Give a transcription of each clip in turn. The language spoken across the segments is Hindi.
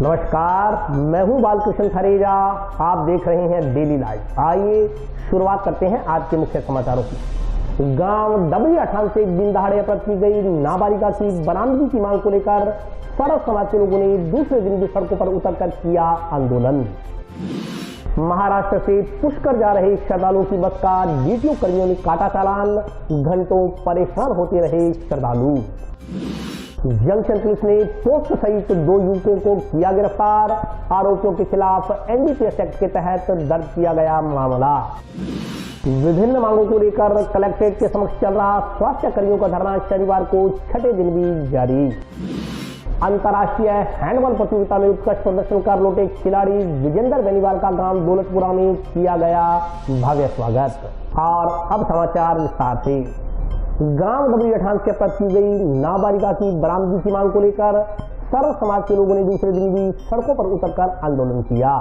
नमस्कार, मैं हूं बालकृष्ण खरेजा। आप देख रहे हैं डेली लाइव। आइए शुरुआत करते हैं आज के मुख्य समाचारों की। गांव डबली अठान से दिन दहाड़े अपहृत की गई नाबालिगा की बरामदगी की मांग को लेकर सर्व समाज के लोगों ने दूसरे दिन भी सड़कों पर उतरकर किया आंदोलन। महाराष्ट्र से पुष्कर जा रहे श्रद्धालुओं की बस का डीटीओ कर्मियों ने काटा चालान, घंटों परेशान होते रहे श्रद्धालु। जंक्शन पुलिस ने पोस्ट सहित 2 युवकों को किया गिरफ्तार, आरोपियों के खिलाफ एनडीपीएस एक्ट के तहत दर्ज किया गया मामला। विभिन्न मांगों को लेकर कलेक्ट्रेट के समक्ष चल रहा स्वास्थ्य कर्मियों का धरना शनिवार को छठे दिन भी जारी। अंतर्राष्ट्रीय हैंडबॉल प्रतियोगिता में उत्कृष्ट प्रदर्शन कर लौटे खिलाड़ी विजेंद्र बेनीवाल का गांव दौलतपुरा में किया गया भव्य स्वागत। और अब समाचार विस्तार से। गांव डबली अठान से अपहृत की गई नाबालिगा की बरामदगी की मांग को लेकर सर्व समाज के लोगों ने दूसरे दिन भी सड़कों पर उतरकर आंदोलन किया।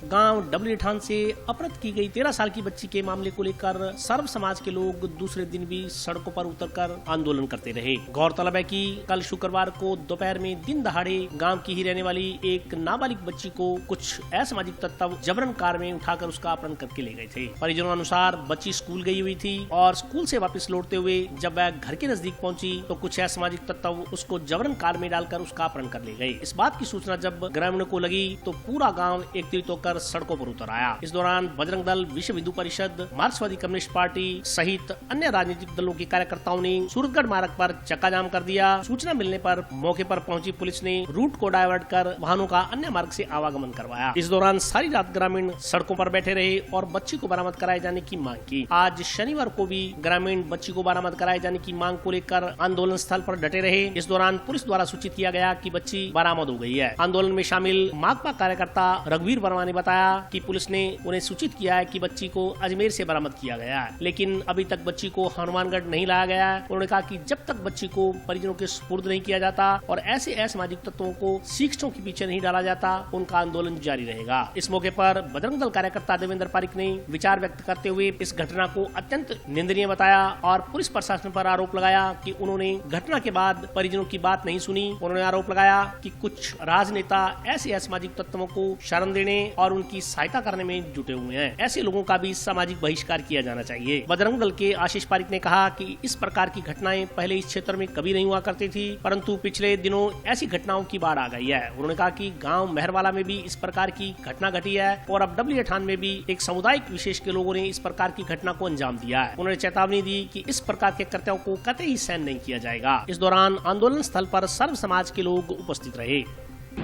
गांव डबली अठान से अपहृत की गई 13 साल की बच्ची के मामले को लेकर सर्व समाज के लोग दूसरे दिन भी सड़कों पर उतरकर आंदोलन करते रहे। गौरतलब है कि कल शुक्रवार को दोपहर में दिन दहाड़े गांव की ही रहने वाली एक नाबालिग बच्ची को कुछ असामाजिक तत्व जबरन कार में उठाकर उसका अपहरण करके ले गए थे। परिजनों अनुसार बच्ची स्कूल गई हुई थी और स्कूल से वापस लौटते हुए जब वह घर के नजदीक पहुंची तो कुछ असामाजिक तत्व उसको जबरन कार में डालकर उसका अपहरण कर ले गए। इस बात की सूचना जब ग्रामीणों को लगी तो पूरा गाँव एकत्रित होकर सड़कों पर उतर आया। इस दौरान बजरंग दल, विश्व हिंदू परिषद, मार्क्सवादी कम्युनिस्ट पार्टी सहित अन्य राजनीतिक दलों के कार्यकर्ताओं ने सूरतगढ़ मार्ग पर चक्का जाम कर दिया। सूचना मिलने पर मौके पर पहुंची पुलिस ने रूट को डायवर्ट कर वाहनों का अन्य मार्ग से आवागमन करवाया। इस दौरान सारी रात ग्रामीण सड़कों पर बैठे रहे और बच्ची को बरामद कराए जाने की मांग की। आज शनिवार को भी ग्रामीण बच्ची को बरामद कराए जाने की मांग को लेकर आंदोलन स्थल पर डटे रहे। इस दौरान पुलिस द्वारा सूचित किया गया कि बच्ची बरामद हो गई है। आंदोलन में शामिल माकपा कार्यकर्ता रघुवीर वर्मा ने बताया कि पुलिस ने उन्हें सूचित किया है कि बच्ची को अजमेर से बरामद किया गया है, लेकिन अभी तक बच्ची को हनुमानगढ़ नहीं लाया गया है। उन्होंने कहा कि जब तक बच्ची को परिजनों के सुपुर्द नहीं किया जाता और ऐसे असामाजिक तत्वों को शिक्षकों के पीछे नहीं डाला जाता, उनका आंदोलन जारी रहेगा। इस मौके पर बजरंग दल कार्यकर्ता देवेंद्र पारिक ने विचार व्यक्त करते हुए इस घटना को अत्यंत निंदनीय बताया और पुलिस प्रशासन पर आरोप लगाया कि उन्होंने घटना के बाद परिजनों की बात नहीं सुनी। उन्होंने आरोप लगाया कि कुछ राजनेता ऐसे असामाजिक तत्वों को शरण देने और उनकी सहायता करने में जुटे हुए हैं। ऐसे लोगों का भी सामाजिक बहिष्कार किया जाना चाहिए। बजरंग दल के आशीष पारिक ने कहा कि इस प्रकार की घटनाएं पहले इस क्षेत्र में कभी नहीं हुआ करती थी, परंतु पिछले दिनों ऐसी घटनाओं की बाढ़ आ गई है। उन्होंने कहा कि गांव मेहरवाला में भी इस प्रकार की घटना घटी है और अब डबली अठान में भी एक सामुदायिक विशेष के लोगों ने इस प्रकार की घटना को अंजाम दिया है। उन्होंने चेतावनी दी कि इस प्रकार के कृत्यों को कतई सहन नहीं किया जाएगा। इस दौरान आंदोलन स्थल पर सर्व समाज के लोग उपस्थित रहे।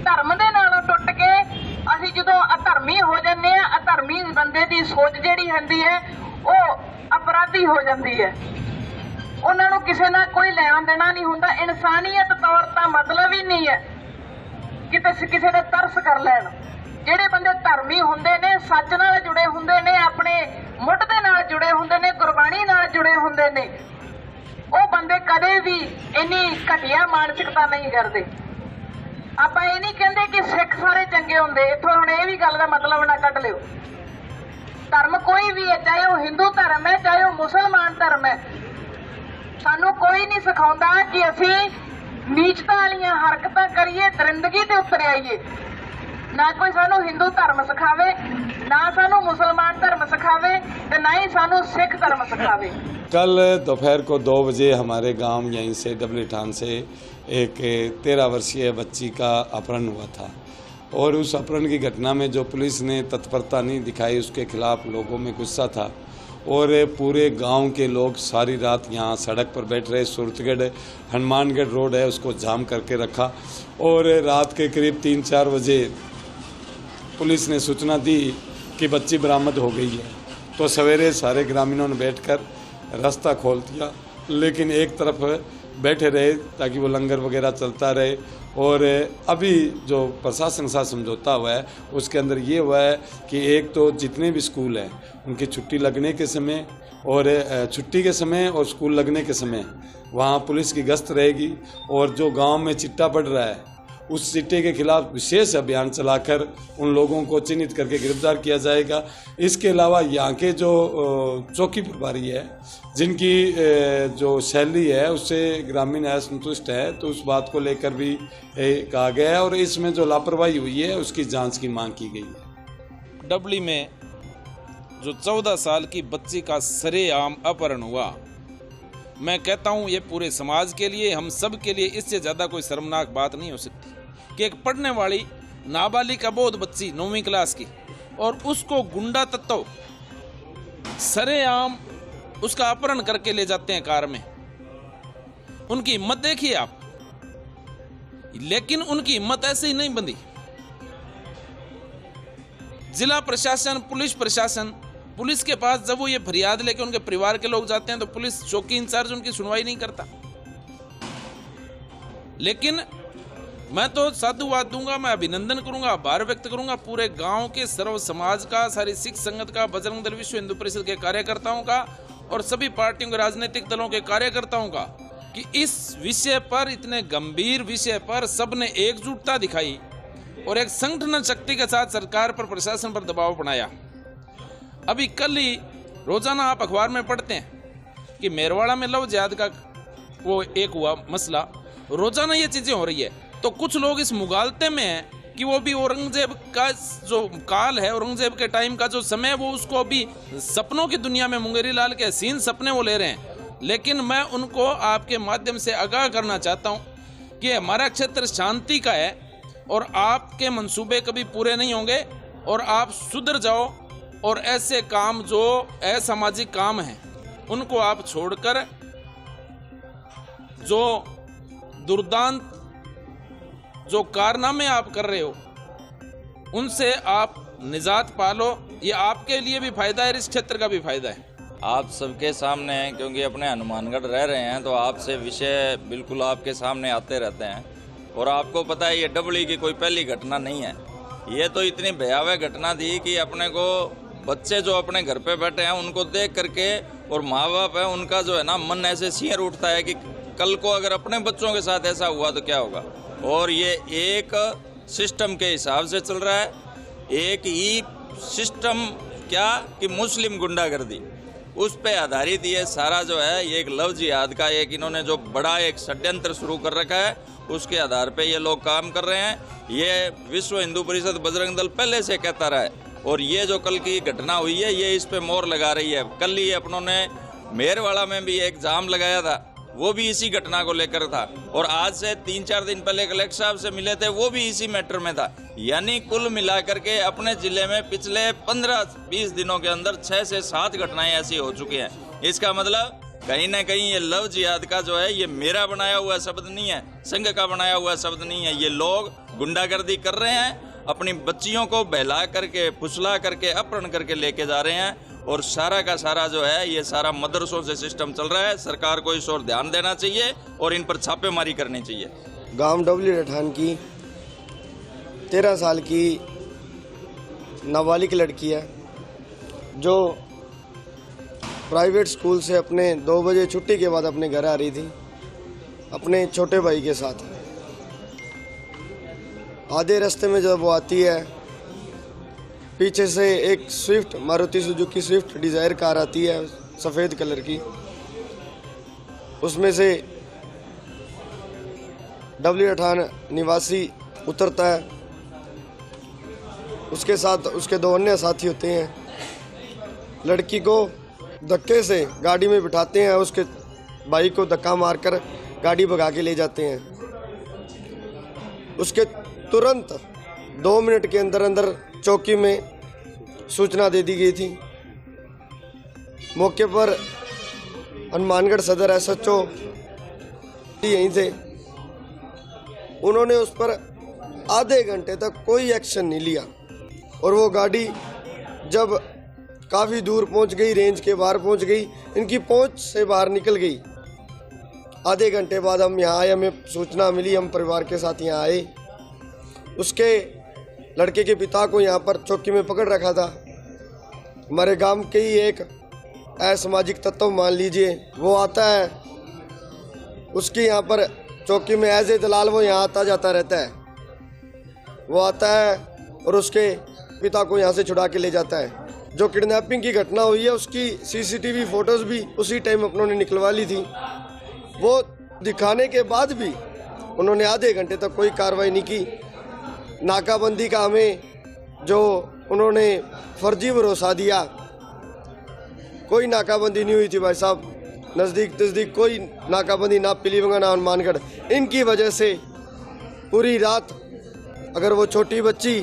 धर्म दे नालों टुट के ਅਸੀਂ ਜਦੋਂ ਅਧਰਮੀ ਹੋ ਜਾਂਦੇ ਆ, ਅਧਰਮੀ ਬੰਦੇ ਦੀ ਸੋਚ ਜਿਹੜੀ ਹੁੰਦੀ ਹੈ ਉਹ ਅਪਰਾਧੀ ਹੋ ਜਾਂਦੀ ਹੈ। ਉਹਨਾਂ ਨੂੰ ਕਿਸੇ ਨਾਲ ਕੋਈ ਲੈਣਾ ਦੇਣਾ ਨਹੀਂ ਹੁੰਦਾ। ਇਨਸਾਨੀਅਤ ਤੌਰ ਤਾਂ ਮਤਲਬ ਹੀ ਨਹੀਂ ਹੈ ਕਿ ਤੁਸੀਂ ਕਿਸੇ ਦੇ ਤਰਸ ਕਰ ਲੈਣ। ਜਿਹੜੇ ਬੰਦੇ ਧਰਮੀ ਹੁੰਦੇ ਨੇ, ਸੱਚ ਨਾਲ ਜੁੜੇ ਹੁੰਦੇ ਨੇ, ਆਪਣੇ ਮੁੱਢ ਦੇ ਨਾਲ ਜੁੜੇ ਹੁੰਦੇ ਨੇ, ਗੁਰਬਾਣੀ ਨਾਲ ਜੁੜੇ ਹੁੰਦੇ ਨੇ, ਉਹ ਬੰਦੇ ਕਦੇ ਵੀ ਇੰਨੀ ਘਟੀਆ ਮਾਨਸਿਕਤਾ ਨਹੀਂ ਕਰਦੇ। ਆਪਾਂ ਇਹ ਨਹੀਂ ਕਹਿੰਦੇ ਕਿ ਸਿੱਖ ਸਾਰੇ ਚੰਗੇ ਹੁੰਦੇ। ਇੱਥੋਂ ਹੁਣ ਇਹ ਵੀ ਗੱਲ ਦਾ ਮਤਲਬ ਨਾ ਕੱਢ ਲਿਓ। ਧਰਮ ਕੋਈ ਵੀ ਹੈ, ਚਾਹੇ ਉਹ ਹਿੰਦੂ ਧਰਮ ਹੈ, ਚਾਹੇ ਉਹ ਮੁਸਲਮਾਨ ਧਰਮ ਹੈ, ਸਾਨੂੰ ਕੋਈ ਨਹੀਂ ਸਿਖਾਉਂਦਾ ਕਿ ਅਸੀਂ ਨੀਚਤਾ ਵਾਲੀਆਂ ਹਰਕਤਾਂ ਕਰੀਏ, ਦਰਿੰਦਗੀ ਤੇ ਉਤਰ ਆਈਏ। ਨਾ ਕੋਈ ਸਾਨੂੰ ਹਿੰਦੂ ਧਰਮ ਸਿਖਾਵੇ, ना सानू मुसलमान धर्म सिखावे ते ना ही सानू सिख धर्म सिखावे। कल दोपहर को 2 बजे हमारे गांव यहीं से डबली अठान से एक 13 वर्षीय बच्ची का अपहरण हुआ था और उस अपहरण की घटना में जो पुलिस ने तत्परता नहीं दिखाई, उसके खिलाफ लोगों में गुस्सा था और पूरे गांव के लोग सारी रात यहाँ सड़क पर बैठ रहे। सूरतगढ़ हनुमानगढ़ रोड है, उसको जाम करके रखा और रात के करीब 3-4 बजे पुलिस ने सूचना दी कि बच्ची बरामद हो गई है, तो सवेरे सारे ग्रामीणों ने बैठकर रास्ता खोल दिया, लेकिन एक तरफ बैठे रहे ताकि वो लंगर वगैरह चलता रहे। और अभी जो प्रशासन के साथ समझौता हुआ है उसके अंदर ये हुआ है कि एक तो जितने भी स्कूल हैं उनकी छुट्टी लगने के समय और छुट्टी के समय और स्कूल लगने के समय वहाँ पुलिस की गश्त रहेगी और जो गांव में चिट्टा पड़ रहा है उस चिट्टे के खिलाफ विशेष अभियान चलाकर उन लोगों को चिन्हित करके गिरफ्तार किया जाएगा। इसके अलावा यहाँ के जो चौकी प्रभारी है, जिनकी जो शैली है उससे ग्रामीण असंतुष्ट है, तो उस बात को लेकर भी कहा गया है और इसमें जो लापरवाही हुई है उसकी जांच की मांग की गई है। डबली में जो 14 साल की बच्ची का सरेआम अपहरण हुआ, मैं कहता हूँ ये पूरे समाज के लिए, हम सब के लिए इससे ज़्यादा कोई शर्मनाक बात नहीं हो सकती कि एक पढ़ने वाली नाबालिग अबोध बच्ची 9वीं क्लास की, और उसको गुंडा तत्व सरेआम उसका अपहरण करके ले जाते हैं कार में। उनकी हिम्मत देखिए आप, लेकिन उनकी हिम्मत ऐसे ही नहीं बंधी। जिला प्रशासन, पुलिस प्रशासन, पुलिस के पास जब वो ये फरियाद लेके उनके परिवार के लोग जाते हैं तो पुलिस चौकी इंचार्ज उनकी सुनवाई नहीं करता। लेकिन मैं तो साधुवाद दूंगा, मैं अभिनंदन करूंगा, आभार व्यक्त करूंगा पूरे गांव के, सर्व समाज का, सारी सिख संगत का, बजरंग दल, विश्व हिंदू परिषद के कार्यकर्ताओं का और सभी पार्टियों के, राजनीतिक दलों के कार्यकर्ताओं का, कि इस विषय पर, इतने गंभीर विषय पर सबने एकजुटता दिखाई और एक संगठन शक्ति के साथ सरकार पर, प्रशासन पर दबाव बनाया। अभी कल ही रोजाना आप अखबार में पढ़ते हैं कि मेरवाड़ा में लव जिहाद का वो एक हुआ मसला, रोजाना ये चीजें हो रही है। तो कुछ लोग इस मुगालते में हैं कि वो भी औरंगजेब का जो काल है, औरंगजेब के टाइम का जो समय, वो उसको अभी सपनों की दुनिया में मुंगेरी लाल के हसीन सपने वो ले रहे हैं। लेकिन मैं उनको आपके माध्यम से आगाह करना चाहता हूँ कि हमारा क्षेत्र शांति का है और आपके मंसूबे कभी पूरे नहीं होंगे और आप सुधर जाओ और ऐसे काम जो असामाजिक काम हैं उनको आप छोड़कर जो दुर्दांत जो कारनामे आप कर रहे हो उनसे आप निजात पालो। ये आपके लिए भी फायदा है, इस क्षेत्र का भी फायदा है। आप सबके सामने हैं, क्योंकि अपने हनुमानगढ़ रह रहे हैं तो आपसे विषय बिल्कुल आपके सामने आते रहते हैं। और आपको पता है ये डबली की कोई पहली घटना नहीं है। ये तो इतनी भयावह घटना थी कि अपने को बच्चे जो अपने घर पे बैठे हैं उनको देख करके, और माँ बाप है उनका जो है ना मन ऐसे सियर उठता है कि कल को अगर अपने बच्चों के साथ ऐसा हुआ तो क्या होगा। और ये एक सिस्टम के हिसाब से चल रहा है, एक ही सिस्टम क्या कि मुस्लिम गुंडागर्दी, उस पे आधारित ये सारा जो है, ये एक लव जिहाद का एक इन्होंने जो बड़ा एक षड्यंत्र शुरू कर रखा है, उसके आधार पे ये लोग काम कर रहे हैं। ये विश्व हिंदू परिषद, बजरंग दल पहले से कहता रहा है, और ये जो कल की घटना हुई है ये इस पे मोहर लगा रही है। कल ही अपनों ने मेरवाड़ा में भी एक जाम लगाया था, वो भी इसी घटना को लेकर था। और आज से 3-4 दिन पहले कलेक्टर साहब से मिले थे, वो भी इसी मैटर में था। यानी कुल मिलाकर के अपने जिले में पिछले 15-20 दिनों के अंदर 6 से 7 घटनाएं ऐसी हो चुकी हैं। इसका मतलब कहीं ना कहीं ये लव जिहाद का जो है, ये मेरा बनाया हुआ शब्द नहीं है, संघ का बनाया हुआ शब्द नहीं है। ये लोग गुंडागर्दी कर रहे हैं, अपनी बच्चियों को बहला करके, फुसला करके, अपहरण करके लेके जा रहे हैं। और सारा का सारा जो है ये सारा मदरसों से सिस्टम चल रहा है। सरकार को इस ओर ध्यान देना चाहिए और इन पर छापेमारी करनी चाहिए। गांव डबली रठान की 13 साल की नाबालिग लड़की है जो प्राइवेट स्कूल से अपने 2 बजे छुट्टी के बाद अपने घर आ रही थी अपने छोटे भाई के साथ। आधे रास्ते में जब वो आती है, पीछे से एक Swift, Maruti Suzuki Swift Dzire car आती है सफ़ेद कलर की। उसमें से डबली रठान निवासी उतरता है, उसके साथ उसके 2 अन्य साथी होते हैं। लड़की को धक्के से गाड़ी में बिठाते हैं, उसके भाई को धक्का मारकर गाड़ी भगा के ले जाते हैं। उसके तुरंत 2 मिनट के अंदर अंदर चौकी में सूचना दे दी गई थी। मौके पर हनुमानगढ़ सदर SHO यहीं थे। उन्होंने उस पर आधे घंटे तक कोई एक्शन नहीं लिया और वो गाड़ी जब काफ़ी दूर पहुंच गई, रेंज के बाहर पहुंच गई, इनकी पहुंच से बाहर निकल गई। आधे घंटे बाद हम यहाँ आए, हमें सूचना मिली, हम परिवार के साथ यहाँ आए। उसके लड़के के पिता को यहाँ पर चौकी में पकड़ रखा था। हमारे गांव के ही एक असामाजिक तत्व मान लीजिए, वो आता है, उसकी यहाँ पर चौकी में एज ए दलाल वो यहाँ आता जाता रहता है। वो आता है और उसके पिता को यहाँ से छुड़ा के ले जाता है। जो किडनैपिंग की घटना हुई है उसकी सीसीटीवी फोटोज भी उसी टाइम अपनों ने निकलवा ली थी। वो दिखाने के बाद भी उन्होंने आधे घंटे तक कोई कार्रवाई नहीं की। नाकाबंदी का हमें जो उन्होंने फर्जी भरोसा दिया, कोई नाकाबंदी नहीं हुई थी भाई साहब। नज़दीक कोई नाकाबंदी, ना पीलीभंगा ना हनुमानगढ़। इनकी वजह से पूरी रात अगर वो छोटी बच्ची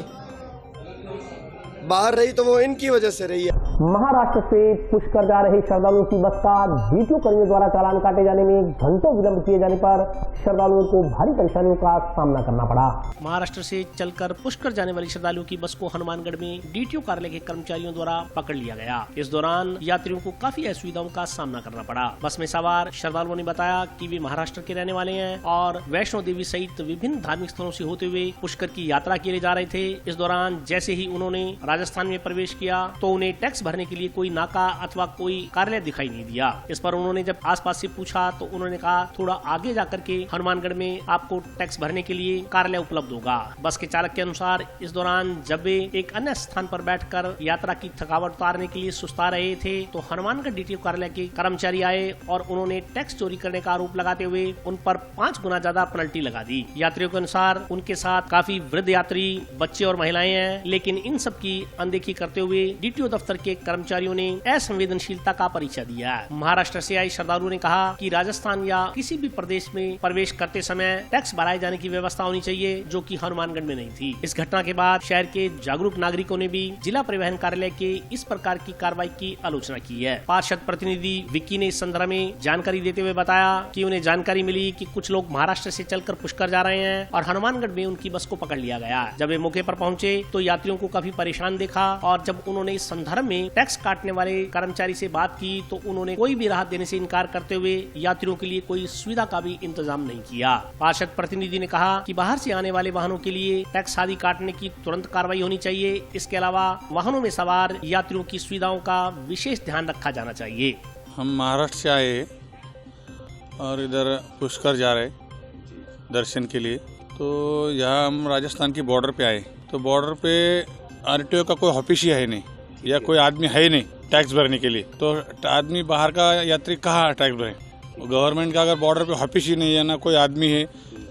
बाहर रही तो वो इनकी वजह से रही है। महाराष्ट्र से पुष्कर जा रही श्रद्धालुओं की बस का डीटीओ कर्मियों द्वारा चालान काटे जाने में घंटों विलंब किए जाने पर श्रद्धालुओं को भारी परेशानियों का सामना करना पड़ा। महाराष्ट्र से चलकर पुष्कर जाने वाली श्रद्धालुओं की बस को हनुमानगढ़ में डीटीओ कार्यालय के कर्मचारियों द्वारा पकड़ लिया गया। इस दौरान यात्रियों को काफी असुविधाओं का सामना करना पड़ा। बस में सवार श्रद्धालुओं ने बताया कि वे महाराष्ट्र के रहने वाले हैं और वैष्णो देवी सहित विभिन्न धार्मिक स्थलों से होते हुए पुष्कर की यात्रा के लिए जा रहे थे। इस दौरान जैसे ही उन्होंने राजस्थान में प्रवेश किया तो उन्हें टैक्स भरने के लिए कोई नाका अथवा कोई कार्यालय दिखाई नहीं दिया। इस पर उन्होंने जब आसपास से पूछा तो उन्होंने कहा थोड़ा आगे जाकर के हनुमानगढ़ में आपको टैक्स भरने के लिए कार्यालय उपलब्ध होगा। बस के चालक के अनुसार इस दौरान जब वे एक अन्य स्थान पर बैठकर यात्रा की थकावट उतारने के लिए सुस्ता रहे थे तो हनुमानगढ़ डीटीओ कार्यालय के कर्मचारी आए और उन्होंने टैक्स चोरी करने का आरोप लगाते हुए उन पर 5 गुना ज्यादा पेनल्टी लगा दी। यात्रियों के अनुसार उनके साथ काफी वृद्ध यात्री, बच्चे और महिलाएं हैं, लेकिन इन सब की अनदेखी करते हुए डीटीओ दफ्तर के कर्मचारियों ने असंवेदनशीलता का परिचय दिया। महाराष्ट्र से आई श्रद्धालुओं ने कहा कि राजस्थान या किसी भी प्रदेश में प्रवेश करते समय टैक्स भराए जाने की व्यवस्था होनी चाहिए, जो कि हनुमानगढ़ में नहीं थी। इस घटना के बाद शहर के जागरूक नागरिकों ने भी जिला परिवहन कार्यालय के इस प्रकार की कार्रवाई की आलोचना की है। पार्षद प्रतिनिधि विक्की ने इस संदर्भ में जानकारी देते हुए बताया कि उन्हें जानकारी मिली कि कुछ लोग महाराष्ट्र से चलकर पुष्कर जा रहे हैं और हनुमानगढ़ में उनकी बस को पकड़ लिया गया। जब वे मौके पर पहुंचे तो यात्रियों को काफी परेशान देखा और जब उन्होंने इस संदर्भ में टैक्स काटने वाले कर्मचारी से बात की तो उन्होंने कोई भी राहत देने से इनकार करते हुए यात्रियों के लिए कोई सुविधा का भी इंतजाम नहीं किया। पार्षद प्रतिनिधि ने कहा कि बाहर से आने वाले वाहनों के लिए टैक्स आदि काटने की तुरंत कार्रवाई होनी चाहिए। इसके अलावा वाहनों में सवार यात्रियों की सुविधाओं का विशेष ध्यान रखा जाना चाहिए। हम महाराष्ट्र से आए और इधर पुष्कर जा रहे दर्शन के लिए, तो यहाँ हम राजस्थान की बॉर्डर पे आए तो बॉर्डर पे आरटीओ का कोई ऑफिस ही है नहीं या कोई आदमी है नहीं टैक्स भरने के लिए। तो आदमी बाहर का यात्री कहाँ टैक्स भरे? गवर्नमेंट का अगर बॉर्डर पे ऑफिस ही नहीं है, ना कोई आदमी है,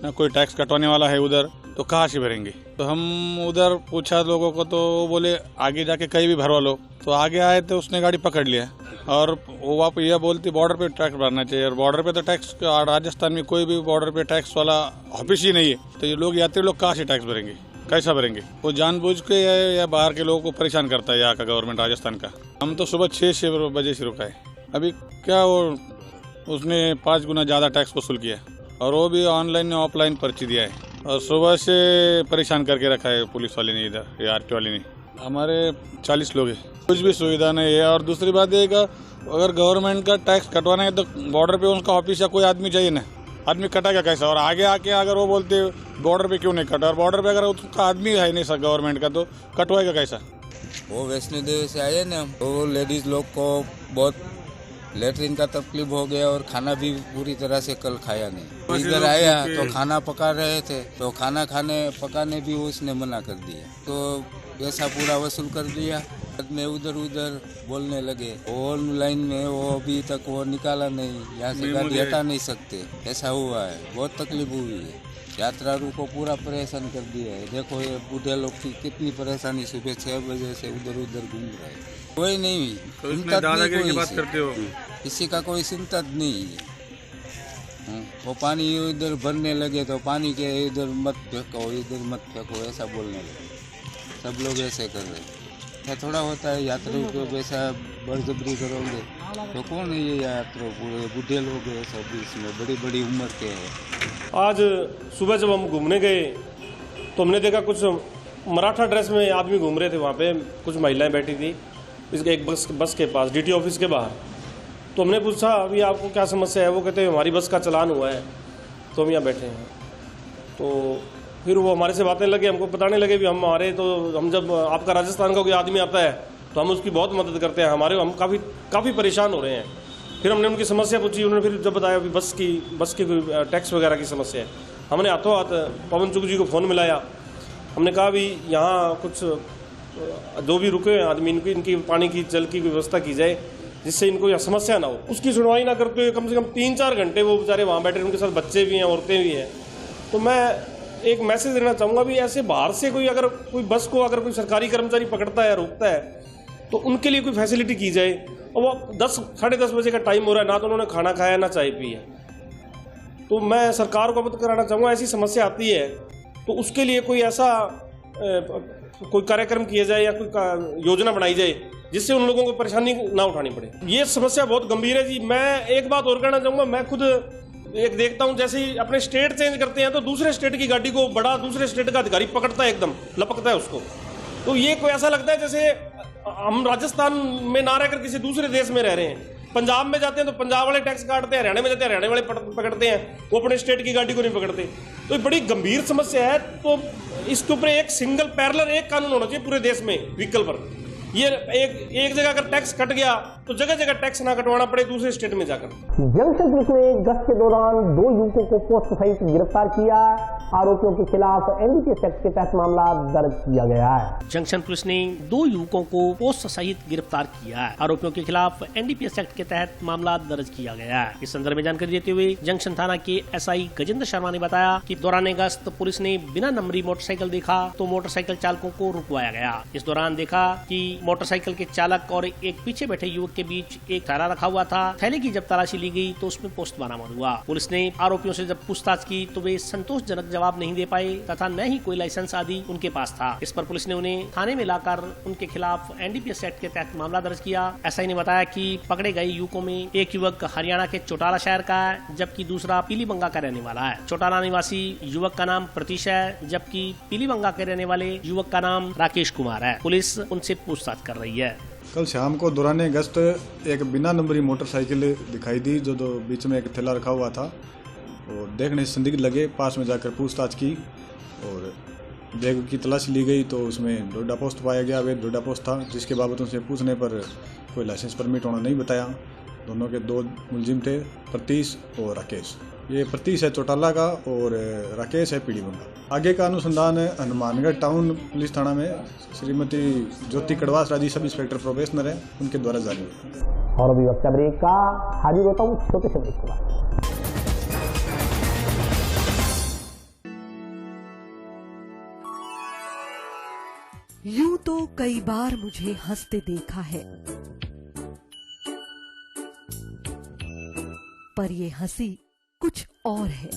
ना कोई टैक्स कटवाने वाला है उधर, तो कहाँ से भरेंगे? तो हम उधर पूछा लोगों को तो वो बोले आगे जाके कहीं भी भरवा लो। तो आगे आए तो उसने गाड़ी पकड़ लिया और वो आप यह बोलती बॉर्डर पे टैक्स भरना चाहिए और बॉर्डर पे तो टैक्स, राजस्थान में कोई भी बॉर्डर पे टैक्स वाला ऑफिस ही नहीं है। तो ये लोग यात्री लोग कहाँ से टैक्स भरेंगे, कैसा भरेंगे? वो जानबूझ के या बाहर के लोगों को परेशान करता है यहाँ का गवर्नमेंट राजस्थान का। हम तो सुबह 6 बजे से रुका है। अभी क्या वो उसने 5 गुना ज़्यादा टैक्स वसूल किया और वो भी ऑनलाइन ऑफलाइन पर्ची दिया है और सुबह से परेशान करके रखा है पुलिस वाले ने, इधर या आरटीओ वाले ने। हमारे 40 लोग हैं, कुछ भी सुविधा नहीं है। और दूसरी बात यह है अगर गवर्नमेंट का टैक्स कटवाना है तो बॉर्डर पे उनका ऑफिस या कोई आदमी चाहिए ना, आदमी कटाएगा कैसा? और आगे आके अगर वो बोलते बॉर्डर पे क्यों नहीं कटा, और बॉर्डर पे अगर उसका आदमी है नहीं सर गवर्नमेंट का, तो कटवाएगा कैसा? वो वैष्णो देवी से आए ना, तो लेडीज लोग को बहुत लेटरिन का तकलीफ हो गया और खाना भी पूरी तरह से कल खाया नहीं। इधर आया तो खाना पका रहे थे तो खाना पकाने भी उसने मना कर दिया, तो पैसा पूरा वसूल कर दिया। में उधर उधर बोलने लगे। ऑनलाइन में वो अभी तक वो निकाला नहीं, यहाँ से गाड़ी हटा नहीं सकते, ऐसा हुआ है। बहुत तकलीफ हुई है, यात्रालुओं को पूरा परेशान कर दिया है। देखो ये बूढ़े लोग की कितनी परेशानी, सुबह 6 बजे से उधर उधर घूम रहे हैं, कोई नहीं दादागिरी की बात करते हो, किसी का कोई चिंता नहीं है। वो पानी इधर भरने लगे तो पानी के इधर मत फेंको, इधर मत फेंको, ऐसा बोलने लगे। सब लोग ऐसे कर रहे हैं। क्या थोड़ा होता है यात्रियों को वैसा बड़जबरी करोगे तो कौन है? ये यात्री पूरे बूढ़े लोग हैं, सब इसमें बड़ी बड़ी उम्र के हैं। आज सुबह जब हम घूमने गए तो हमने देखा कुछ मराठा ड्रेस में आदमी घूम रहे थे, वहाँ पे कुछ महिलाएं बैठी थी इसके एक बस के पास, डीटी ऑफिस के बाहर। तो हमने पूछा अभी आपको क्या समस्या है? वो कहते हैं हमारी बस का चलान हुआ है तो हम यहाँ बैठे हैं। तो फिर वो हमारे से बातें लगे, हमको बताने लगे भी हम जब आपका राजस्थान का कोई आदमी आता है तो हम उसकी बहुत मदद करते हैं, हम काफ़ी परेशान हो रहे हैं। फिर हमने उनकी समस्या पूछी, उन्होंने फिर जब बताया भी बस की कोई टैक्स वगैरह की समस्या है। हमने हाथों हाथ पवन चुग जी को फ़ोन मिलाया हमने कहा भी यहाँ कुछ जो भी रुके हुए आदमी इनकी पानी की जल की व्यवस्था की जाए जिससे इनको यह समस्या ना हो। उसकी सुनवाई ना करते हुए कम से कम 3-4 घंटे वो बेचारे वहाँ बैठे, उनके साथ बच्चे भी हैं, औरतें भी हैं। तो मैं एक मैसेज देना चाहूँगा भी ऐसे बाहर से अगर कोई बस को अगर कोई सरकारी कर्मचारी पकड़ता है, रोकता है, तो उनके लिए कोई फैसिलिटी की जाए। और वो 10-10:30 बजे का टाइम हो रहा है, ना तो उन्होंने खाना खाया ना चाय पी है। तो मैं सरकार को अवगत कराना चाहूँगा ऐसी समस्या आती है तो उसके लिए कोई ऐसा कोई कार्यक्रम किया जाए या कोई योजना बनाई जाए जिससे उन लोगों को परेशानी ना उठानी पड़े। ये समस्या बहुत गंभीर है जी। मैं एक बात और कहना चाहूँगा, मैं खुद एक देखता हूँ, जैसे ही अपने स्टेट चेंज करते हैं तो दूसरे स्टेट की गाड़ी को बड़ा दूसरे स्टेट का अधिकारी पकड़ता है, एकदम लपकता है उसको। तो ये कोई ऐसा लगता है जैसे हम राजस्थान में ना रहकर किसी दूसरे देश में रह रहे हैं। पंजाब में जाते हैं तो पंजाब वाले टैक्स काटते हैं, हरियाणा में जाते हैं हरियाणा वाले पकड़ते हैं, वो अपने स्टेट की गाड़ी को नहीं पकड़ते। तो ये बड़ी गंभीर समस्या है। तो इसके ऊपर एक सिंगल पैरेलल एक कानून होना चाहिए पूरे देश में व्हीकल पर। ये एक जगह अगर टैक्स कट गया तो जगह जगह टैक्स ना कटवाना पड़े दूसरे स्टेट में जाकर। जंक्शन पुलिस ने गश्त के दौरान 2 युवकों को पोस्ट सहित गिरफ्तार किया। आरोपियों के खिलाफ एनडीपीएस एक्ट के तहत मामला दर्ज किया गया है। जंक्शन पुलिस ने 2 युवकों को पोस्ट सहित गिरफ्तार किया है। आरोपियों के खिलाफ एनडीपीएस एक्ट के तहत मामला दर्ज किया गया है। इस संदर्भ में जानकारी देते हुए जंक्शन थाना के एसआई गजेंद्र शर्मा ने बताया कि दौरान गश्त पुलिस ने बिना नंबरी मोटरसाइकिल देखा तो मोटरसाइकिल चालकों को रुकवाया गया। इस दौरान देखा कि मोटरसाइकिल के चालक और एक पीछे बैठे युवक के बीच एक थैला रखा हुआ था। थैले की जब तलाशी ली गई तो उसमें पोस्ट बरामद हुआ। पुलिस ने आरोपियों से जब पूछताछ की तो वे संतोषजनक जवाब नहीं दे पाए तथा न ही कोई लाइसेंस आदि उनके पास था। इस पर पुलिस ने उन्हें थाने में लाकर उनके खिलाफ एनडीपीएस एक्ट के तहत मामला दर्ज किया। एसआई ने बताया कि पकड़े गए युवकों में एक युवक हरियाणा के चौटाला शहर का है जबकि दूसरा पीलीबंगा का रहने वाला है। चौटाला निवासी युवक का नाम प्रतीश है जबकि पीलीबंगा के रहने वाले युवक का नाम राकेश कुमार है। पुलिस उनसे पूछताछ कर रही है। कल शाम को दौरान गश्त एक बिना नंबरी मोटरसाइकिल दिखाई दी जो बीच में एक थैला रखा हुआ था और देखने से संदिग्ध लगे। पास में जाकर पूछताछ की और बैग की तलाशी ली गई तो उसमें डोडा पोस्ट पाया गया। वे डोडा पोस्ट था जिसके बाबत उनसे पूछने पर कोई लाइसेंस परमिट होना नहीं बताया। दोनों के 2 मुलजिम थे, प्रतीश और राकेश। ये प्रतीश है चौटाला का और राकेश है पीलीबंगा। आगे का अनुसंधान हनुमानगढ़ टाउन पुलिस थाना में श्रीमती ज्योति कड़वास राजी सब इंस्पेक्टर प्रोबेशनर है उनके द्वारा जारी है। और अभी वक्त ब्रेक का हाजिर होता हूँ छोटे से ब्रेक के बाद। यूं तो कई बार मुझे हंसते देखा है पर ये हंसी कुछ और है।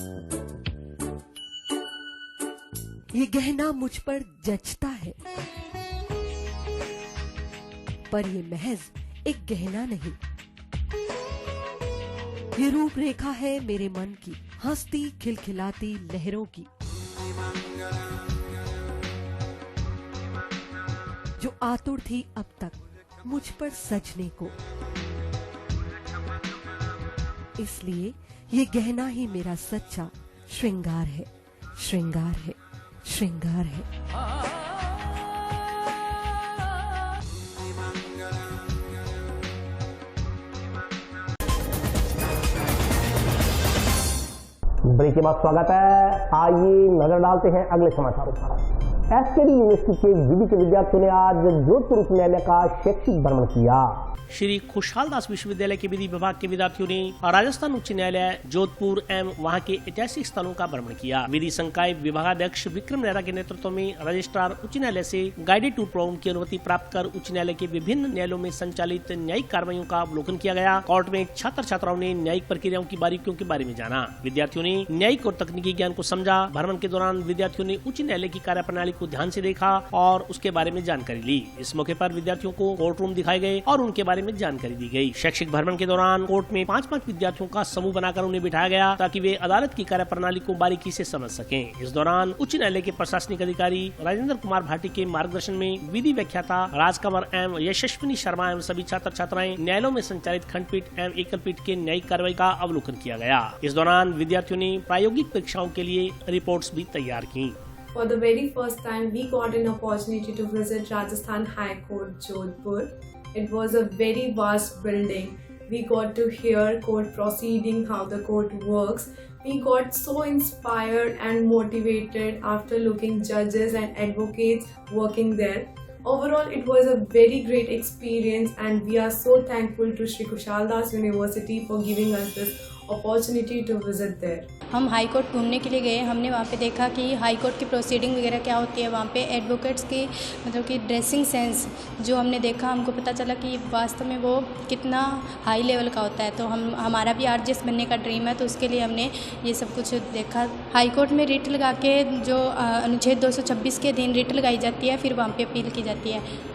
ये गहना मुझ पर जचता है पर ये महज एक गहना नहीं, ये रूपरेखा है मेरे मन की, हंसती खिलखिलाती लहरों की, जो आतुर थी अब तक मुझ पर सजने को। इसलिए ये गहना ही मेरा सच्चा श्रृंगार है, श्रृंगार है, श्रृंगार है। ब्रेक के बाद स्वागत है। आइए नजर डालते हैं अगले समाचारों पर। एसकेडी यूनिवर्सिटी के विधि के विद्यार्थियों ने आज जोधपुर उच्च न्यायालय का शैक्षिक भ्रमण किया। श्री खुशहाल दास विश्वविद्यालय के विधि विभाग के विद्यार्थियों ने राजस्थान उच्च न्यायालय जोधपुर एवं वहां के ऐतिहासिक स्थलों का भ्रमण किया। विधि संकाय विभागाध्यक्ष विक्रम नेहरा के नेतृत्व में रजिस्ट्रार उच्च न्यायालय से गाइडेड टूर प्रोग्राम की अनुमति प्राप्त कर उच्च न्यायालय के विभिन्न न्यायालयों में संचालित न्यायिक कार्रवाइयों का अवलोकन किया गया। कोर्ट में छात्र छात्राओं ने न्यायिक प्रक्रियाओं की बारीकियों के बारे में जाना। विद्यार्थियों ने न्यायिक और तकनीकी ज्ञान को समझा। भ्रमण के दौरान विद्यार्थियों ने उच्च न्यायालय की कार्यप्रणाली को ध्यान से देखा और उसके बारे में जानकारी ली। इस मौके पर विद्यार्थियों को कोर्ट रूम दिखाए गए और उनके बारे में जानकारी दी गई। शैक्षिक भ्रमण के दौरान कोर्ट में 5-5 विद्यार्थियों का समूह बनाकर उन्हें बिठाया गया ताकि वे अदालत की कार्यप्रणाली को बारीकी से समझ सकें। इस दौरान उच्च न्यायालय के प्रशासनिक अधिकारी राजेंद्र कुमार भाटी के मार्गदर्शन में विधि व्याख्याता राजकमर एवं यशस्विनी शर्मा एवं सभी छात्र छात्राएं न्यायालयों में संचालित खंडपीठ एवं एकल पीठ के न्यायिक कार्रवाई का अवलोकन किया गया। इस दौरान विद्यार्थियों ने प्रायोगिक परीक्षाओं के लिए रिपोर्ट्स भी तैयार की। For the very first time, we got an opportunity to visit Rajasthan High Court, Jodhpur. It was a very vast building. We got to hear court proceeding, how the court works. We got so inspired and motivated after looking judges and advocates working there. Overall, it was a very great experience and we are so thankful to Shri Kushal Das University for giving us this opportunity to visit there. हम हाई कोर्ट घूमने के लिए गए। हमने वहाँ पे देखा कि हाई कोर्ट की प्रोसीडिंग वगैरह क्या होती है। वहाँ पे एडवोकेट्स की मतलब कि ड्रेसिंग सेंस जो हमने देखा, हमको पता चला कि वास्तव में वो कितना हाई लेवल का होता है। तो हमारा भी आरजेएस बनने का ड्रीम है, तो उसके लिए हमने ये सब कुछ देखा। हाई कोर्ट में रिट लगा के जो अनुच्छेद 226 के अधीन रिट लगाई जाती है, फिर वहाँ पे अपील की जाती है।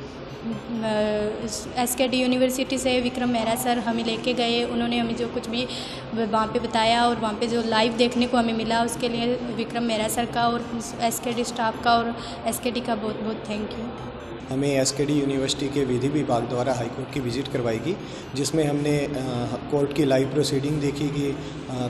SKD यूनिवर्सिटी से विक्रम मेहरा सर हमें लेके गए, उन्होंने हमें जो कुछ भी वहाँ पे बताया और वहाँ पे जो लाइव देखने को हमें मिला, उसके लिए विक्रम मेहरा सर का और SKD स्टाफ का और SKD का बहुत बहुत थैंक यू। हमें SKD यूनिवर्सिटी के विधि विभाग द्वारा हाई कोर्ट की विज़िट करवाई गई, जिसमें हमने कोर्ट की लाइव प्रोसीडिंग देखी गई,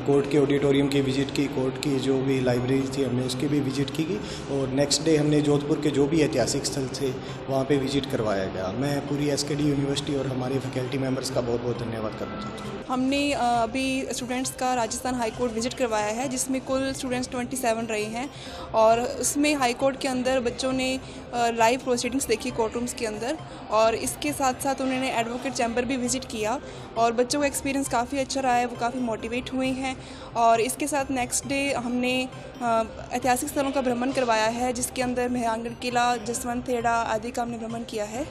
कोर्ट के ऑडिटोरियम की विज़िट की, कोर्ट की जो भी लाइब्रेरी थी हमने उसकी भी विज़िट की गई और नेक्स्ट डे हमने जोधपुर के जो भी ऐतिहासिक स्थल थे वहाँ पे विज़िट करवाया गया। मैं पूरी SKD यूनिवर्सिटी और हमारे फैकल्टी मेम्बर्स का बहुत बहुत धन्यवाद करना चाहता हूँ। हमने अभी स्टूडेंट्स का राजस्थान हाई कोर्ट विज़िट करवाया है, जिसमें कुल स्टूडेंट्स 27 रहे हैं और उसमें हाई कोर्ट के अंदर बच्चों ने लाइव प्रोसीडिंग्स देखी कोर्ट रूम्स के अंदर, और इसके साथ साथ उन्होंने एडवोकेट चैम्बर भी विज़िट किया और बच्चों का एक्सपीरियंस काफ़ी अच्छा रहा है, वो काफ़ी मोटिवेट हुए हैं। और इसके साथ नेक्स्ट डे हमने ऐतिहासिक स्थलों का भ्रमण करवाया है, जिसके अंदर मेहरानगढ़ किला, जसवंत खेड़ा आदि का हमने भ्रमण किया है।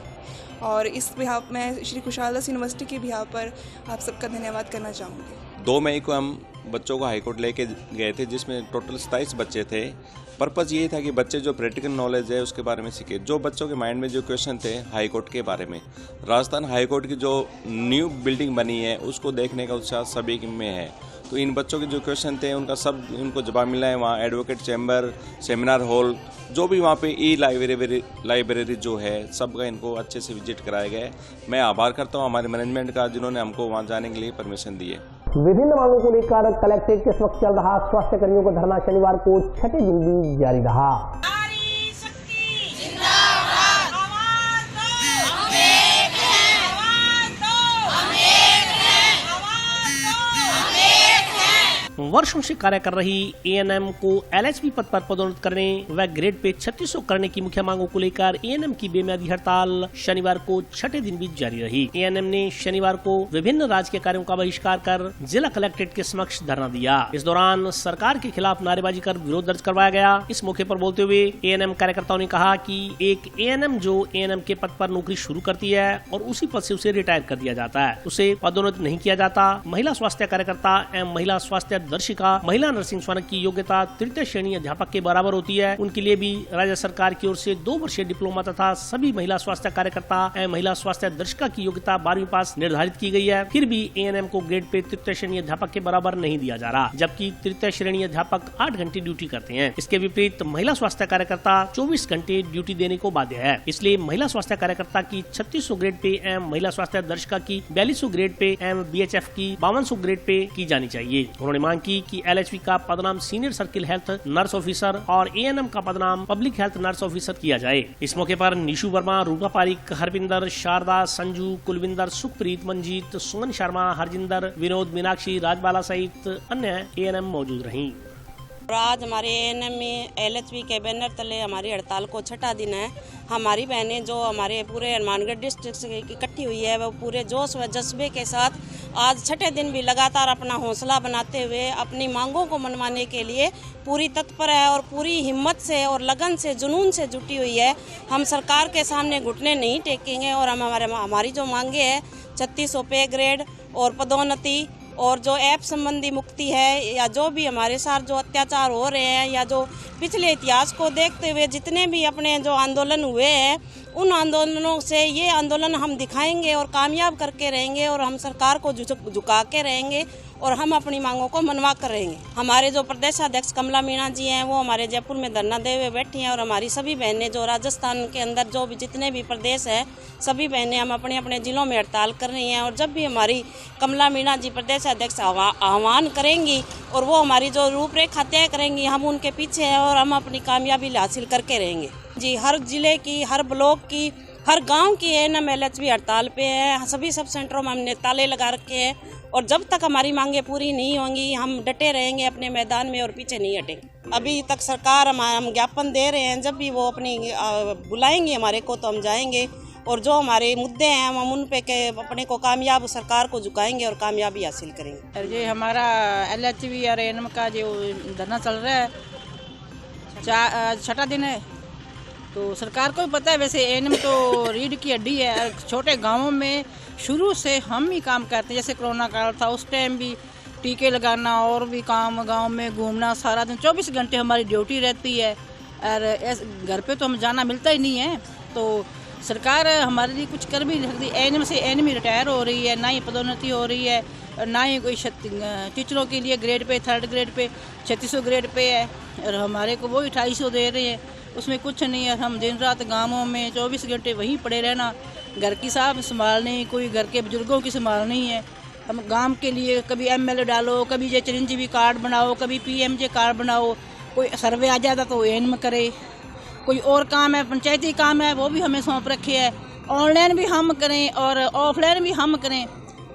और इस बिहाफ में श्री कुशाल दास यूनिवर्सिटी के बिहाफ पर आप सबका धन्यवाद करना चाहूँगी। 2 मई को हम बच्चों को हाई कोर्ट लेके गए थे, जिसमें टोटल 27 बच्चे थे। पर्पज़ ये था कि बच्चे जो प्रैक्टिकल नॉलेज है उसके बारे में सीखे। जो बच्चों के माइंड में जो क्वेश्चन थे हाई कोर्ट के बारे में, राजस्थान हाई कोर्ट की जो न्यू बिल्डिंग बनी है उसको देखने का उत्साह सभी में है। तो इन बच्चों के जो क्वेश्चन थे उनका सब उनको जवाब मिला है। वहाँ एडवोकेट चैम्बर, सेमिनार हॉल, जो भी वहाँ पे लाइब्रेरी जो है, सब का इनको अच्छे से विजिट कराया गया है। मैं आभार करता हूँ हमारे मैनेजमेंट का, जिन्होंने हमको वहाँ जाने के लिए परमिशन दी है। विभिन्न मांगों को लेकर कलेक्ट्रेट के समक्ष चल रहा स्वास्थ्य कर्मियों का धरना शनिवार को 6ठे दिन भी जारी रहा। वर्षों से कार्य कर रही ANM को LHB पद पर पदोन्नत करने व ग्रेड पे 3600 करने की मुख्य मांगों को लेकर ANM की बेमियादी हड़ताल शनिवार को 6ठे दिन भी जारी रही। ANM ने शनिवार को विभिन्न राजकीय कार्यों का बहिष्कार कर जिला कलेक्ट्रेट के समक्ष धरना दिया। इस दौरान सरकार के खिलाफ नारेबाजी कर विरोध दर्ज करवाया गया। इस मौके पर बोलते हुए ANM कार्यकर्ताओं ने कहा कि एक ANM जो ANM के पद पर नौकरी शुरू करती है और उसी पद से उसे रिटायर कर दिया जाता है, उसे पदोन्नत नहीं किया जाता। महिला स्वास्थ्य कार्यकर्ता एवं महिला स्वास्थ्य दर्शिका, महिला नर्सिंग स्वानक की योग्यता तृतीय श्रेणी अध्यापक के बराबर होती है। उनके लिए भी राज्य सरकार की ओर से 2 वर्षीय डिप्लोमा तथा सभी महिला स्वास्थ्य कार्यकर्ता एवं महिला स्वास्थ्य दर्शिका की योग्यता 12वीं पास निर्धारित की गई है। फिर भी ANM को ग्रेड पे तृतीय श्रेणी अध्यापक के बराबर नहीं दिया जा रहा, जबकि तृतीय श्रेणी अध्यापक 8 घंटे ड्यूटी करते हैं। इसके विपरीत महिला स्वास्थ्य कार्यकर्ता 24 घंटे ड्यूटी देने को बाध्य है। इसलिए महिला स्वास्थ्य कार्यकर्ता की 3600 ग्रेड पे एवं महिला स्वास्थ्य दर्शिका की 4200 ग्रेड पे एवं BHF की 5200 ग्रेड पे की जानी चाहिए। उन्होंने मांग की कि LHB का पदनाम senior circle health nurse officer और ANM का पदनाम पब्लिक हेल्थ नर्स ऑफिसर किया जाए। इस मौके पर निशु वर्मा, रूपा पारिक, हरविंदर, शारदा, संजू, कुलविंदर, सुखप्रीत, मंजीत, सुमन शर्मा, हरजिंदर, विनोद, मीनाक्षी, राजबाला सहित अन्य ANM मौजूद रहीं। आज हमारे ANM में LHB के बैनर तले हमारी हड़ताल को 6ठा दिन है। हमारी बहनें जो हमारे पूरे हनुमानगढ़ डिस्ट्रिक्ट से इकट्ठी हुई है, वो पूरे जोश व जज्बे के साथ आज 6ठे दिन भी लगातार अपना हौसला बनाते हुए अपनी मांगों को मनवाने के लिए पूरी तत्पर है और पूरी हिम्मत से और लगन से, जुनून से जुटी हुई है। हम सरकार के सामने घुटने नहीं टेकेंगे और हमारी जो मांगे है 3600 पे ग्रेड और पदोन्नति और जो ऐप संबंधी मुक्ति है, या जो भी हमारे साथ जो अत्याचार हो रहे हैं, या जो पिछले इतिहास को देखते हुए जितने भी अपने जो आंदोलन हुए हैं, उन आंदोलनों से ये आंदोलन हम दिखाएंगे और कामयाब करके रहेंगे और हम सरकार को झुका के रहेंगे और हम अपनी मांगों को मनवा कर रहेंगे। हमारे जो प्रदेशाध्यक्ष कमला मीणा जी हैं, वो हमारे जयपुर में धरना दे हुए बैठी हैं और हमारी सभी बहनें जो राजस्थान के अंदर जो भी जितने भी प्रदेश हैं, सभी बहनें हम अपने अपने जिलों में हड़ताल कर रही हैं। और जब भी हमारी कमला मीणा जी प्रदेशाध्यक्ष आह्वान करेंगी और वो हमारी जो रूपरेखा तय करेंगी, हम उनके पीछे हैं और हम अपनी कामयाबी हासिल करके रहेंगे। जी, हर जिले की, हर ब्लॉक की, हर गांव की ANM LHB हड़ताल पे है। सभी सब सेंटरों में हमने ताले लगा रखे हैं और जब तक हमारी मांगे पूरी नहीं होंगी हम डटे रहेंगे अपने मैदान में और पीछे नहीं हटेंगे। अभी तक सरकार हम ज्ञापन दे रहे हैं, जब भी वो अपनी बुलाएंगे हमारे को तो हम जाएंगे और जो हमारे मुद्दे हैं हम उन पे के अपने को कामयाब सरकार को झुकाएंगे और कामयाबी हासिल करेंगे। ये हमारा LHV और ANM का जो धरना चल रहा है, 6वां दिन है, तो सरकार को भी पता है। वैसे ANM तो रीढ़ की हड्डी है। छोटे गांवों में शुरू से हम ही काम करते हैं। जैसे कोरोना काल था उस टाइम भी टीके लगाना और भी काम, गांव में घूमना, सारा दिन 24 घंटे हमारी ड्यूटी रहती है और घर पे तो हम जाना मिलता ही नहीं है। तो सरकार हमारे लिए कुछ कर भी नहीं सकती। ANM से ANM रिटायर हो रही है, ना ही पदोन्नति हो रही है, ना ही कोई टीचरों के लिए grade pay 3rd grade pay 3600 grade pay है और हमारे को वो 2800 दे रहे हैं। उसमें कुछ नहीं है। हम दिन रात गाँवों में 24 घंटे वहीं पड़े रहना, घर की साहब संभालनी, कोई घर के बुजुर्गों की संभालनी है। हम गांव के लिए कभी MLA डालो, कभी ये चिरंजीवी कार्ड बनाओ, कभी PMJ कार्ड बनाओ, कोई सर्वे आ जाता तो ANM करे, कोई और काम है पंचायती काम है वो भी हमें सौंप रखे है। ऑनलाइन भी हम करें और ऑफलाइन भी हम करें।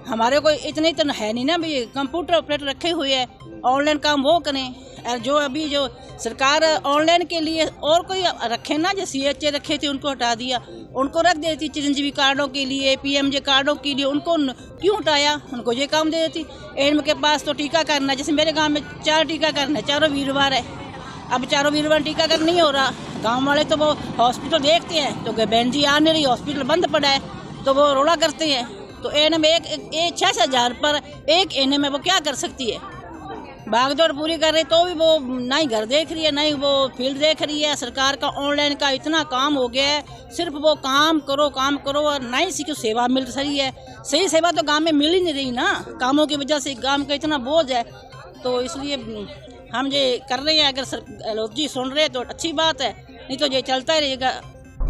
हमारे कोई इतने तो है नहीं ना भाई, कंप्यूटर ऑपरेटर रखे हुए है, ऑनलाइन काम वो करें। और जो अभी जो सरकार ऑनलाइन के लिए और कोई रखे ना, जो CHA रखे थे उनको हटा दिया, उनको रख देती चिरंजीवी कार्डों के लिए, PMJ कार्डों के लिए, उनको क्यों हटाया? उनको ये काम दे देती। ANM के पास तो टीकाकरण है, जैसे मेरे गाँव में 4 टीकाकरण है, 4 वीरवार है। अब 4 वीरवार टीकाकरण नहीं हो रहा। गांव वाले तो वो हॉस्पिटल देखते हैं तो बहन जी आ नहीं रही, हॉस्पिटल बंद पड़ा है, तो वो रोड़ा करते हैं। तो ANM एक 6,000 पर एक ANM है, वो क्या कर सकती है? भागदौड़ पूरी कर रही तो भी वो ना ही घर देख रही है, ना ही वो फील्ड देख रही है। सरकार का ऑनलाइन का इतना काम हो गया है, सिर्फ वो काम करो और ना ही किसी को सेवा मिल रही है। सही सेवा तो गाँव में मिल ही नहीं रही ना, कामों की वजह से गाँव का इतना बोझ है। तो इसलिए हम ये कर रहे हैं। अगर लोग जी सुन रहे हैं तो अच्छी बात है, नहीं तो ये चलता ही रहेगा।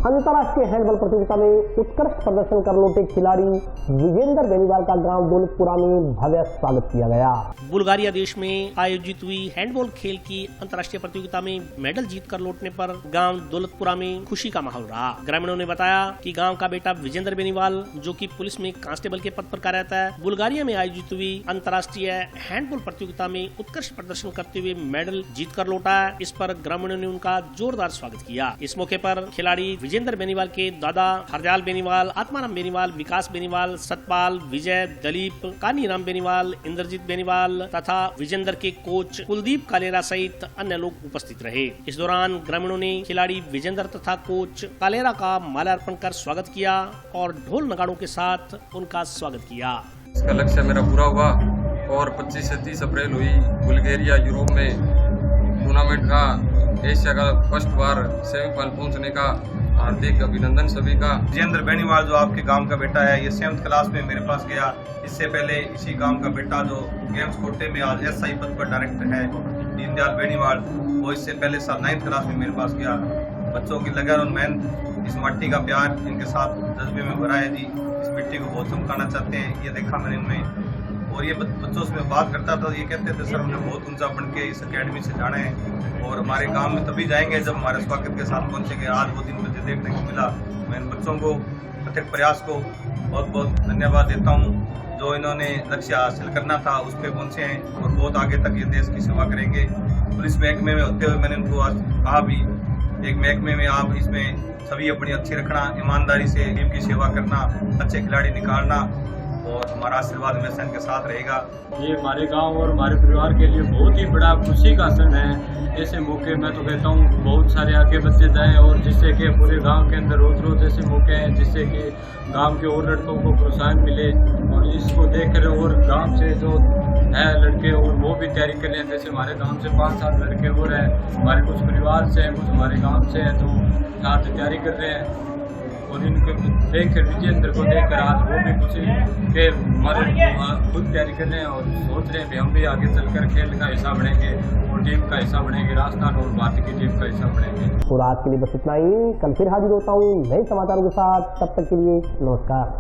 अंतर्राष्ट्रीय हैंडबॉल प्रतियोगिता में उत्कृष्ट प्रदर्शन कर लौटे खिलाड़ी विजेंद्र बेनीवाल का गांव दौलतपुरा में भव्य स्वागत किया गया। बुल्गारिया देश में आयोजित हुई हैंडबॉल खेल की अंतर्राष्ट्रीय प्रतियोगिता में मेडल जीतकर लौटने पर गांव दौलतपुरा में खुशी का माहौल रहा। ग्रामीणों ने बताया कि गांव का बेटा विजेंद्र बेनीवाल, जो कि पुलिस में कांस्टेबल के पद पर कार्यरत है, बुल्गारिया में आयोजित हुई अंतर्राष्ट्रीय हैंडबॉल प्रतियोगिता में उत्कृष्ट प्रदर्शन करते हुए मेडल जीतकर लौटा। इस पर ग्रामीणों ने उनका जोरदार स्वागत किया। इस मौके पर खिलाड़ी विजेंद्र बेनीवाल के दादा हरजाल बेनीवाल, आत्माराम बेनीवाल, विकास बेनीवाल, सतपाल, विजय, दलीप, कानीराम बेनीवाल, इंद्रजीत बेनीवाल तथा विजेंद्र के कोच कुलदीप कालेरा सहित अन्य लोग उपस्थित रहे। इस दौरान ग्रामीणों ने खिलाड़ी विजेंद्र तथा कोच कालेरा का माल्यार्पण कर स्वागत किया और ढोल नगाड़ों के साथ उनका स्वागत किया। इसका लक्ष्य मेरा पूरा हुआ और 25 से 30 अप्रैल हुई बुल्गारिया यूरोप में टूर्नामेंट का एशिया का फर्स्ट बार सेमीफाइनल पहुंचने का हार्दिक अभिनंदन सभी का। विजेंद्र बेनीवाल जो आपके गांव का बेटा है, ये 7th क्लास में मेरे पास गया। इससे पहले इसी गांव का बेटा जो गेम्स कोटे में आज SI पद पर डायरेक्टर है, दीनदयाल बेनीवाल, वो इससे पहले 9th क्लास में मेरे पास गया। बच्चों की लगन और मेहनत, इस मिट्टी का प्यार इनके साथ जज्बे में भरा है जी। इस मिट्टी को बहुत चमकाना चाहते हैं, ये देखा मैंने उनमें। और ये बच्चों से मैं बात करता था, ये कहते थे सर हमने बहुत ऊंचा बन के इस अकेडमी से जाना है और हमारे गांव में तभी जाएंगे जब हमारे स्वागत के साथ पहुंचेंगे। आज वो दिन मुझे देखने को मिला। मैं इन बच्चों को प्रत्येक प्रयास को बहुत बहुत धन्यवाद देता हूं, जो इन्होंने लक्ष्य हासिल करना था उस पर पहुंचे हैं और बहुत आगे तक ये देश की सेवा करेंगे। पुलिस महकमे में होते हुए मैंने उनको आज कहा भी, एक महकमे में आप इसमें सभी अपनी अच्छी रखना, ईमानदारी से टीम की सेवा करना, अच्छे खिलाड़ी निकालना और हमारा आशीर्वाद हमेशा इनके साथ रहेगा। ये हमारे गांव और हमारे परिवार के लिए बहुत ही बड़ा खुशी का क्षण है। ऐसे मौके मैं तो कहता हूँ बहुत सारे आगे बढ़ते जाएं और जिससे कि पूरे गांव के अंदर रोज रोज ऐसे मौके हैं जिससे कि गांव के और लड़कों को प्रोत्साहन मिले और इसको देखकर और गांव से जो है लड़के और वो भी तैयारी कर लें। जैसे हमारे गांव से 5-7 लड़के और हैं, हमारे कुछ परिवार से हैं, कुछ हमारे गाँव से हैं, तो यहाँ से तैयारी कर रहे हैं और इनको देखकर विजेंद्र को देखकर आज वो भी खुशी के हमारे खुद तैयारी कर रहे हैं और सोच रहे हैं कि हम भी आगे चलकर खेल का हिस्सा बनेंगे और टीम का हिस्सा बनेंगे, राजस्थान और भारत की टीम का हिस्सा बनेंगे। तो आज के लिए बस इतना ही। कल फिर हाजिर होता हूँ नए समाचारों के साथ, तब तक के लिए नमस्कार।